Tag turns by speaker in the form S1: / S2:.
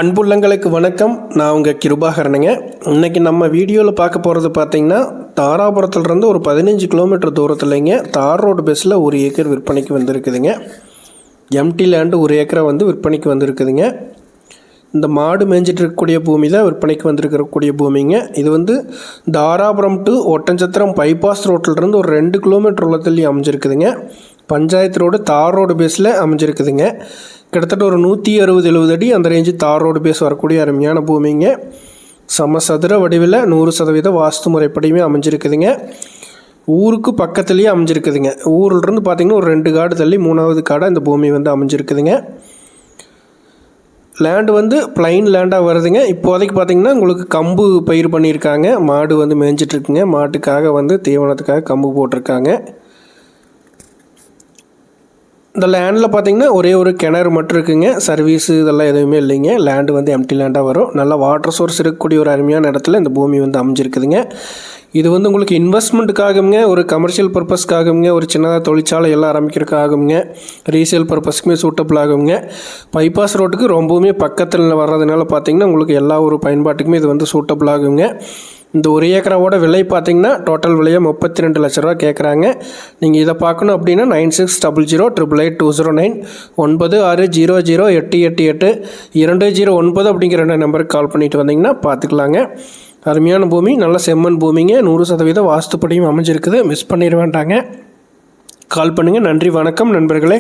S1: அன்புள்ளங்களுக்கு வணக்கம். நான் உங்கள் கிருபாகரனுங்க. இன்றைக்கி நம்ம வீடியோவில் பார்க்க போகிறது பார்த்திங்கன்னா, தாராபுரத்துலேருந்து ஒரு 15 கிலோமீட்டர் தூரத்துலைங்க தார் ரோடு பேஸில் 1 ஏக்கர் விற்பனைக்கு வந்திருக்குதுங்க. எம்டி லேண்டு 1 ஏக்கரை வந்து விற்பனைக்கு வந்திருக்குதுங்க. இந்த மாடு மேய்ஞ்சிட்டு இருக்கக்கூடிய பூமி தான் விற்பனைக்கு வந்திருக்கக்கூடிய பூமிங்க. இது வந்து தாராபுரம் டு ஒட்டஞ்சத்திரம் பைபாஸ் ரோட்டிலிருந்து ஒரு 2 கிலோமீட்டர் உள்ளத்துலேயும் அமைஞ்சிருக்குதுங்க. பஞ்சாயத்து ரோடு தார் ரோடு பேஸில் அமைஞ்சிருக்குதுங்க. கிட்டத்தட்ட ஒரு 160-70 அடி அந்த ரேஞ்சு தார் ரோடு பேஸ் வரக்கூடிய அருமையான பூமிங்க. சமசதுர வடிவில் 100% வாஸ்து முறைப்படியுமே அமைஞ்சிருக்குதுங்க. ஊருக்கு பக்கத்துலேயே அமைஞ்சிருக்குதுங்க. ஊரிலிருந்து பார்த்திங்கன்னா ஒரு 2 காடு தள்ளி 3வது காடாக இந்த பூமி வந்து அமைஞ்சிருக்குதுங்க. லேண்டு வந்து பிளைன் லேண்டாக வருதுங்க. இப்போதைக்கு பார்த்திங்கன்னா உங்களுக்கு கம்பு பயிர் பண்ணியிருக்காங்க. மாடு வந்து மேய்ஞ்சிட்ருக்குங்க. மாட்டுக்காக வந்து தீவனத்துக்காக கம்பு போட்டிருக்காங்க. இந்த லேண்டில் பார்த்திங்கன்னா ஒரே ஒரு கிணறு மட்டும் இருக்குங்க. சர்வீஸு இதெல்லாம் எதுவுமே இல்லைங்க. லேண்டு வந்து எம்டி லேண்டாக வரும். நல்லா வாட்டர் சோர்ஸ் இருக்கக்கூடிய ஒரு அருமையான இடத்துல இந்த பூமி வந்து அமைஞ்சிருக்குதுங்க. இது வந்து உங்களுக்கு இன்வெஸ்ட்மெண்ட்டுக்காகுங்க, ஒரு கமர்ஷியல் பர்பஸ்க்காகுங்க, ஒரு சின்னதாக தொழிற்சாலை எல்லாம் ஆரம்பிக்கிறதுக்காகுங்க, ரீசேல் பர்பஸ்க்குமே சூட்டபிள் ஆகுங்க. பைபாஸ் ரோட்டுக்கு ரொம்பவுமே பக்கத்தில் வர்றதுனால பார்த்திங்கன்னா உங்களுக்கு எல்லா ஒரு பயன்பாட்டுக்குமே இது வந்து சூட்டபிள் ஆகுங்க. இந்த 1 ஏக்கராவோட விலை பார்த்திங்கன்னா டோட்டல் விலையாக 32 லட்ச ரூபா கேட்குறாங்க. நீங்கள் இதை பார்க்கணும் அப்படின்னா 9600888209 9600888209 அப்படிங்கிற 2 நம்பருக்கு கால் பண்ணிவிட்டு வந்தீங்கன்னா பார்த்துக்கலாங்க. அருமையான பூமி, நல்ல செம்மண் பூமிங்க. 100% வாஸ்துப்படியும் அமைஞ்சிருக்குது. மிஸ் பண்ணிட வேண்டாங்க. கால் பண்ணுங்கள். நன்றி, வணக்கம் நண்பர்களே.